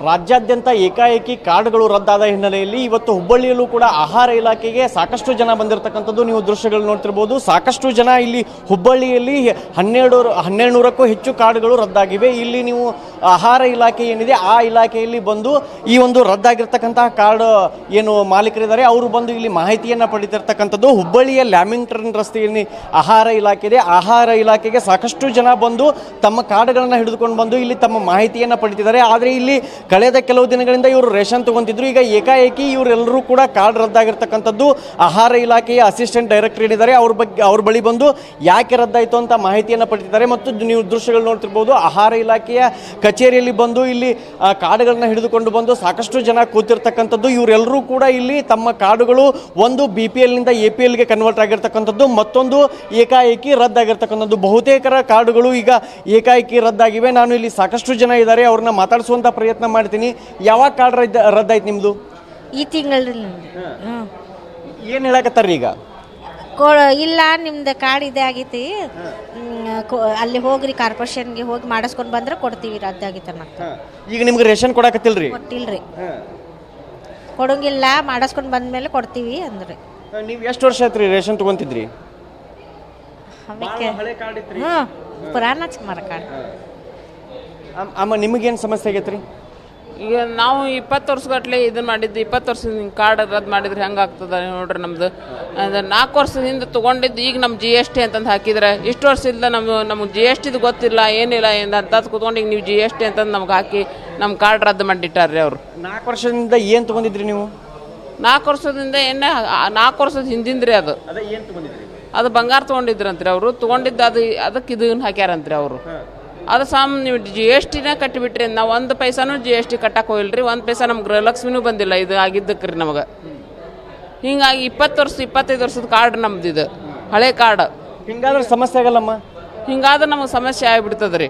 ರಾಜ್ಯಾದ್ಯಂತ ಏಕಾಏಕಿ ಕಾರ್ಡ್ಗಳು ರದ್ದಾದ ಹಿನ್ನೆಲೆಯಲ್ಲಿ ಇವತ್ತು ಹುಬ್ಬಳ್ಳಿಯಲ್ಲೂ ಕೂಡ ಆಹಾರ ಇಲಾಖೆಗೆ ಸಾಕಷ್ಟು ಜನ ಬಂದಿರತಕ್ಕಂಥದ್ದು ನೀವು ದೃಶ್ಯಗಳು ನೋಡ್ತಿರ್ಬೋದು. ಸಾಕಷ್ಟು ಜನ ಇಲ್ಲಿ ಹುಬ್ಬಳ್ಳಿಯಲ್ಲಿ 1200ಕ್ಕೂ ಹೆಚ್ಚು ಕಾರ್ಡ್ಗಳು ರದ್ದಾಗಿವೆ. ಇಲ್ಲಿ ನೀವು ಆಹಾರ ಇಲಾಖೆ ಏನಿದೆ ಆ ಇಲಾಖೆಯಲ್ಲಿ ಬಂದು ಈ ಒಂದು ರದ್ದಾಗಿರ್ತಕ್ಕಂತಹ ಕಾರ್ಡ್ ಏನು ಮಾಲೀಕರಿದ್ದಾರೆ ಅವರು ಬಂದು ಇಲ್ಲಿ ಮಾಹಿತಿಯನ್ನು ಪಡಿತಿರ್ತಕ್ಕಂಥದ್ದು. ಹುಬ್ಬಳ್ಳಿಯ ಲ್ಯಾಮಿಂಗ್ಟನ್ ರಸ್ತೆಯಲ್ಲಿ ಆಹಾರ ಇಲಾಖೆ ಇದೆ. ಆಹಾರ ಇಲಾಖೆಗೆ ಸಾಕಷ್ಟು ಜನ ಬಂದು ತಮ್ಮ ಕಾರ್ಡ್ಗಳನ್ನು ಹಿಡಿದುಕೊಂಡು ಬಂದು ಇಲ್ಲಿ ತಮ್ಮ ಮಾಹಿತಿಯನ್ನು ಪಡಿತಿದ್ದಾರೆ. ಆದರೆ ಇಲ್ಲಿ ಕಳೆದ ಕೆಲವು ದಿನಗಳಿಂದ ಇವರು ರೇಷನ್ ತಗೊಂತಿದ್ರು. ಈಗ ಏಕಾಏಕಿ ಇವರೆಲ್ಲರೂ ಕೂಡ ಕಾರ್ಡ್ ರದ್ದಾಗಿರ್ತಕ್ಕಂಥದ್ದು. ಆಹಾರ ಇಲಾಖೆಯ ಅಸಿಸ್ಟೆಂಟ್ ಡೈರೆಕ್ಟರ್ ಏನಿದ್ದಾರೆ ಅವ್ರ ಬಳಿ ಬಂದು ಯಾಕೆ ರದ್ದಾಯಿತು ಅಂತ ಮಾಹಿತಿಯನ್ನು ಪಡೆದಿದ್ದಾರೆ. ಮತ್ತು ನೀವು ದೃಶ್ಯಗಳು ನೋಡ್ತಿರ್ಬೋದು, ಆಹಾರ ಇಲಾಖೆಯ ಕಚೇರಿಯಲ್ಲಿ ಬಂದು ಇಲ್ಲಿ ಕಾರ್ಡ್ಗಳನ್ನ ಹಿಡಿದುಕೊಂಡು ಬಂದು ಸಾಕಷ್ಟು ಜನ ಕೂತಿರ್ತಕ್ಕಂಥದ್ದು. ಇವರೆಲ್ಲರೂ ಕೂಡ ಇಲ್ಲಿ ತಮ್ಮ ಕಾರ್ಡುಗಳು ಒಂದು BPL ನಿಂದ APLಗೆ ಕನ್ವರ್ಟ್ ಆಗಿರ್ತಕ್ಕಂಥದ್ದು, ಮತ್ತೊಂದು ಏಕಾಏಕಿ ರದ್ದಾಗಿರ್ತಕ್ಕಂಥದ್ದು. ಬಹುತೇಕರ ಕಾರ್ಡುಗಳು ಈಗ ಏಕಾಏಕಿ ರದ್ದಾಗಿವೆ. ನಾನು ಇಲ್ಲಿ ಸಾಕಷ್ಟು ಜನ ಇದ್ದಾರೆ, ಅವ್ರನ್ನ ಮಾತಾಡಿಸುವಂತ ಪ್ರಯತ್ನ ಮಾಡ್ತೀನಿ. ಯಾವಾಗ ಕಾರ್ಡ್ ರದ್ದಾಯ್ತು ನಿಮ್ದು? ಈ ತಿಂಗಳಲ್ಲಿ. ಏನ್ ಹೇಳಕತ್ತಾರ ಈಗ? ಇಲ್ಲ, ನಿಮ್ದು ಕಾರ್ಡ್ ಇದೇ ಆಗೈತಿ, ಅಲ್ಲಿ ಹೋಗ್ರಿ ಕಾರ್ಪೊರೇಷನ್ಗೆ ಹೋಗಿ ಮಾಡಿಸ್ಕೊಂಡು ಬಂದ್ರೆ ಕೊಡ್ತೀವಿ, ರದ್ದಾಗಿತ್ತ. ಈಗ ನಿಮ್ಗೆ ರೇಷನ್ ಕೊಡಕತ್ತಿಲ್ರಿ? ಕೊಟ್ಟಿಲ್ರಿ, ಕೊಡಂಗಿಲ್ಲ, ಮಾಡಿಸ್ಕೊಂಡು ಬಂದ್ಮೇಲೆ ಕೊಡ್ತೀವಿ ಅಂದ್ರೆ. ನೀವು ಎಷ್ಟು ವರ್ಷ ಆಯ್ತು ರೇಷನ್ ತಗೊಂತಿದ್ರಿ? ಪುರಾಣ ಕುಮಾರ ಕಾರ್ಡ್. ಅಮ್ಮ, ನಿಮಗೇನು ಸಮಸ್ಯೆ ಆಗೈತ್ರಿ? ಈಗ ನಾವು 20 ವರ್ಷಗಟ್ಟಲೆ ಇದನ್ನು ಮಾಡಿದ್ದು, 20 ವರ್ಷದ ಕಾರ್ಡ್ ರದ್ದು ಮಾಡಿದ್ರೆ ಹೆಂಗೆ ಆಗ್ತದೆ ನೋಡ್ರಿ. ನಮ್ದು 4 ವರ್ಷದಿಂದ ತೊಗೊಂಡಿದ್ದು ಈಗ ನಮ್ಮ GST ಅಂತಂದು ಹಾಕಿದ್ರೆ, ಇಷ್ಟು ವರ್ಷದಿಂದ ನಮಗೆ GSTದು ಗೊತ್ತಿಲ್ಲ, ಏನಿಲ್ಲ ಅಂತದ್ದು ಕೂತ್ಕೊಂಡು ಈಗ ನೀವು GST ಅಂತಂದು ನಮ್ಗೆ ಹಾಕಿ ನಮ್ಮ ಕಾರ್ಡ್ ರದ್ದು ಮಾಡಿಟ್ಟಾರ್ರಿ ಅವರು. 4 ವರ್ಷದಿಂದ ಏನು ತೊಗೊಂಡಿದ್ರಿ ನೀವು? 4 ವರ್ಷದಿಂದ 4 ವರ್ಷದ ಹಿಂದಿಂದ್ರಿ ಅದು. ಅದು ಬಂಗಾರ ತೊಗೊಂಡಿದ್ರಂತ್ರಿ ಅವರು. ತೊಗೊಂಡಿದ್ದು ಅದಕ್ಕೆ ಇದನ್ನು ಹಾಕ್ಯಾರಂತ್ರಿ ಅವರು. ಅದು ನೀವು GSTನ ಕಟ್ಟಿಬಿಟ್ರಿ. ನಾವು 1 ಪೈಸಾನು GST ಕಟ್ಟಕ್ಕೆ ಹೋಗಿಲ್ರಿ. 1 ಪೈಸಾ ನಮ್ಗೆ ಗೃಹಲಕ್ಷ್ಮಿನೂ ಬಂದಿಲ್ಲ ಇದು ಆಗಿದ್ದಕ್ಕೆ ರೀ ನಮಗೆ. ಹಿಂಗಾಗಿ 25 ವರ್ಷದ ಕಾರ್ಡ್ ನಮ್ದು, ಇದು ಹಳೆ ಕಾರ್ಡ್. ಹಿಂಗಾದ್ರೆ ಸಮಸ್ಯೆ ಆಗಲ್ಲಮ್ಮ? ಹಿಂಗಾದ್ರೆ ನಮಗೆ ಸಮಸ್ಯೆ ಆಗಿಬಿಡ್ತದ್ರಿ.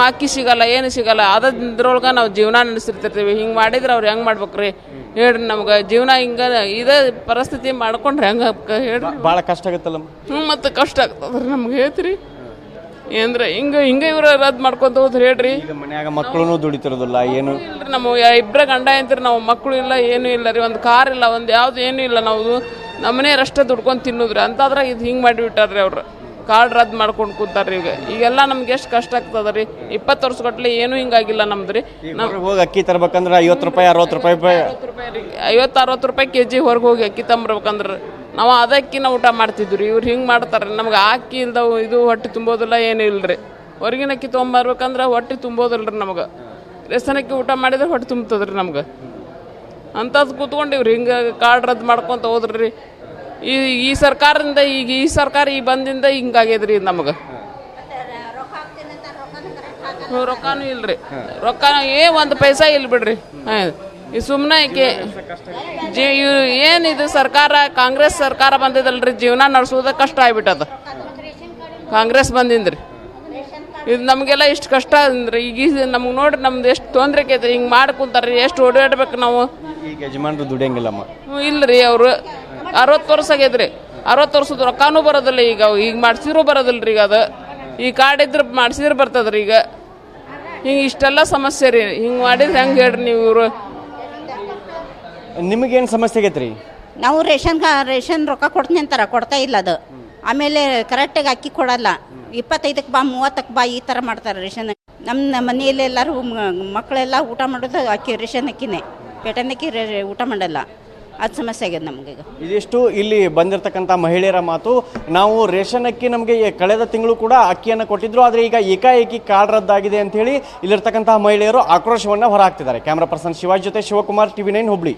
ಅಕ್ಕಿ ಸಿಗಲ್ಲ, ಏನು ಸಿಗಲ್ಲ. ಅದ್ರೊಳಗೆ ನಾವು ಜೀವನ ನಡೆಸಿರ್ತಿರ್ತೀವಿ. ಹಿಂಗೆ ಮಾಡಿದ್ರೆ ಅವ್ರು ಹೆಂಗೆ ಮಾಡ್ಬೇಕ್ರಿ ಹೇಳ್ರಿ? ನಮ್ಗೆ ಜೀವನ ಹಿಂಗೆ ಇದೇ ಪರಿಸ್ಥಿತಿ ಮಾಡ್ಕೊಂಡ್ರೆ ಹೆಂಗೆ ಹೇಳ್ರಿ? ಭಾಳ ಕಷ್ಟ ಆಗುತ್ತಲ್ಲ. ಮತ್ತು ಕಷ್ಟ ಆಗ್ತದ್ರಿ ನಮ್ಗೆ ಹೇಳ್ತೀರಿ. ಅಂದ್ರೆ ಹಿಂಗ ಇವ್ರ ರದ್ದು ಮಾಡ್ಕೊಂತ ಹೋದ್ರಿ ಹೇಳ್ರಿ. ಮನ್ಯಾಗ ಮಕ್ಕಳು ದುಡಿತಿರೋದಿಲ್ಲ, ಏನು ಇಲ್ರಿ. ನಮ್ಮ 2 ಗಂಡ ಅಂತೀರಿ, ನಾವು ಮಕ್ಕಳು ಇಲ್ಲ, ಏನು ಇಲ್ಲ ರೀ. ಒಂದು ಕಾರ್ ಇಲ್ಲ, ಒಂದು ಯಾವ್ದು ಏನೂ ಇಲ್ಲ. ನಾವು ನಮ್ಮನೆಯವ್ರಷ್ಟೇ ದುಡ್ಕೊಂಡು ತಿನ್ನೋದ್ರಿ. ಅಂತಾದ್ರೆ ಇದು ಹಿಂಗೆ ಮಾಡಿಬಿಟ್ಟಾರ್ರಿ ಅವ್ರು. ಕಾರ್ಡ್ ರದ್ದು ಮಾಡ್ಕೊಂಡು ಕೂತಾರ್ರಿ. ಈಗೆಲ್ಲ ನಮ್ಗೆ ಎಷ್ಟು ಕಷ್ಟ ಆಗ್ತದ ರೀ. 20 ವರ್ಷಗಟ್ಟಲೆ ಏನೂ ಹಿಂಗಾಗಿಲ್ಲ ನಮ್ದು ರೀ. ಹೋಗಿ ಅಕ್ಕಿ ತರ್ಬೇಕಂದ್ರೆ 50 ರೂಪಾಯಿ 60 ರೂಪಾಯಿ 50-60 ರೂಪಾಯಿ KG ಹೊರಗೆ ಹೋಗಿ ಅಕ್ಕಿ ತಂಬರ್ಬೇಕಂದ್ರೆ ನಾವು ಅದಕ್ಕಿನ ಊಟ ಮಾಡ್ತಿದ್ವಿ. ಇವ್ರು ಹಿಂಗೆ ಮಾಡ್ತಾರೆ. ನಮ್ಗೆ ಅಕ್ಕಿ ಇಲ್ದ ಇದು ಹೊಟ್ಟೆ ತುಂಬೋದಿಲ್ಲ, ಏನೂ ಇಲ್ಲರಿ. ಹೊರಗಿನ ಅಕ್ಕಿ ತೊಗೊಂಬರ್ಬೇಕಂದ್ರೆ ಹೊಟ್ಟೆ ತುಂಬೋದಿಲ್ಲ ರೀ ನಮ್ಗೆ. ರೇಷನ್ ಅಕ್ಕಿ ಊಟ ಮಾಡಿದ್ರೆ ಹೊಟ್ಟೆ ತುಂಬ್ತದ್ರಿ ನಮ್ಗೆ. ಅಂಥದ್ದು ಕೂತ್ಕೊಂಡಿವ್ರಿ ಹಿಂಗೆ ಕಾರ್ಡ್ ರದ್ದು ಮಾಡ್ಕೊತ ಹೋದ್ರಿ. ಈ ಸರ್ಕಾರದಿಂದ ಈ ಸರ್ಕಾರ ಬಂದಿಂದ ಹಿಂಗಾಗ್ಯದ್ರಿ ನಮಗೆ. ರೊಕ್ಕನೂ ಇಲ್ರಿ, ರೊಕ್ಕನೂ 1 ಪೈಸಾ ಇಲ್ಲ ಬಿಡ್ರಿ. ಈ ಸುಮ್ಮನೆ ಏನಿದು ಸರ್ಕಾರ, ಕಾಂಗ್ರೆಸ್ ಸರ್ಕಾರ ಬಂದಿದ್ದಲ್ರಿ, ಜೀವನ ನಡೆಸೋದ ಕಷ್ಟ ಆಗ್ಬಿಟ್ಟದ. ಕಾಂಗ್ರೆಸ್ ಬಂದಿಂದ್ರಿ ಇದು ನಮಗೆಲ್ಲ ಇಷ್ಟು ಕಷ್ಟ ಅಂದ್ರೆ. ಈಗ ನಮ್ಗೆ ನೋಡ್ರಿ ನಮ್ದು ಎಷ್ಟು ತೊಂದರೆ ಆಕೈತ್ರಿ. ಹಿಂಗೆ ಮಾಡಿ ಕುಂತಾರ್ರಿ. ಎಷ್ಟು ಓಡಾಡ್ಬೇಕು ನಾವು. ಈಗ ಯಜಮಾನ್ರು ದುಡಿಯಂಗಿಲ್ಲಮ್ಮ? ಇಲ್ರಿ, ಅವರು 60 ವರ್ಷ ಆಗೈತ್ರಿ. 60 ವರ್ಷದ ರೊಕ್ಕನೂ ಬರೋದಿಲ್ಲ. ಈಗ ಮಾಡ್ಸಿದ್ರು ಬರೋದಿಲ್ರಿ. ಈಗ ಅದು ಈ ಕಾರ್ಡ್ ಇದ್ರೆ ಮಾಡ್ಸಿದ್ರೆ ಬರ್ತದ್ರಿ. ಈಗ ಹಿಂಗೆ ಇಷ್ಟೆಲ್ಲ ಸಮಸ್ಯೆ ರೀ. ಹಿಂಗೆ ಮಾಡಿದ್ರೆ ಹೆಂಗೆ ಹೇಳ್ರಿ ನೀವು? ಇವರು ನಿಮಗೇನು ಸಮಸ್ಯೆ ಆಗೈತ್ರಿ? ನಾವು ರೇಷನ್ ರೊಕ್ಕ ಕೊಡ್ತೀನಿ ಅಂತಾರ, ಕೊಡ್ತಾ ಇಲ್ಲ ಅದು. ಆಮೇಲೆ ಕರೆಕ್ಟಾಗಿ ಅಕ್ಕಿ ಕೊಡಲ್ಲ. 25ಕ್ಕೆ ಬಾ 30ಕ್ಕೆ ಬಾ ಈ ಥರ ಮಾಡ್ತಾರೆ ರೇಷನ್. ನಮ್ಮ ಮನೆಯಲ್ಲಿ ಎಲ್ಲರೂ ಮಕ್ಕಳೆಲ್ಲ ಊಟ ಮಾಡೋದು ರೇಷನ್ ಅಕ್ಕಿನೇ, ಪೇಟನ್ ಅಕ್ಕಿ ಊಟ ಮಾಡಲ್ಲ. ಅದು ಸಮಸ್ಯೆ ಆಗಿದೆ ನಮಗೆ. ಇದಿಷ್ಟು ಇಲ್ಲಿ ಬಂದಿರತಕ್ಕಂಥ ಮಹಿಳೆಯರ ಮಾತು. ನಾವು ರೇಷನ್ ಅಕ್ಕಿ ನಮಗೆ ಕಳೆದ ತಿಂಗಳು ಕೂಡ ಅಕ್ಕಿಯನ್ನು ಕೊಟ್ಟಿದ್ರು, ಆದರೆ ಈಗ ಏಕಾಏಕಿ ಕಾರ್ಡ್ ರದ್ದಾಗಿದೆ ಅಂತ ಹೇಳಿ ಇಲ್ಲಿರ್ತಕ್ಕಂತಹ ಮಹಿಳೆಯರು ಆಕ್ರೋಶವನ್ನು ಹೊರಹಾಕ್ತಿದ್ದಾರೆ. ಕ್ಯಾಮ್ರಾ ಪರ್ಸನ್ ಶಿವಾಜ್ ಜೊತೆ ಶಿವಕುಮಾರ್, TV9 ಹುಬ್ಳಿ.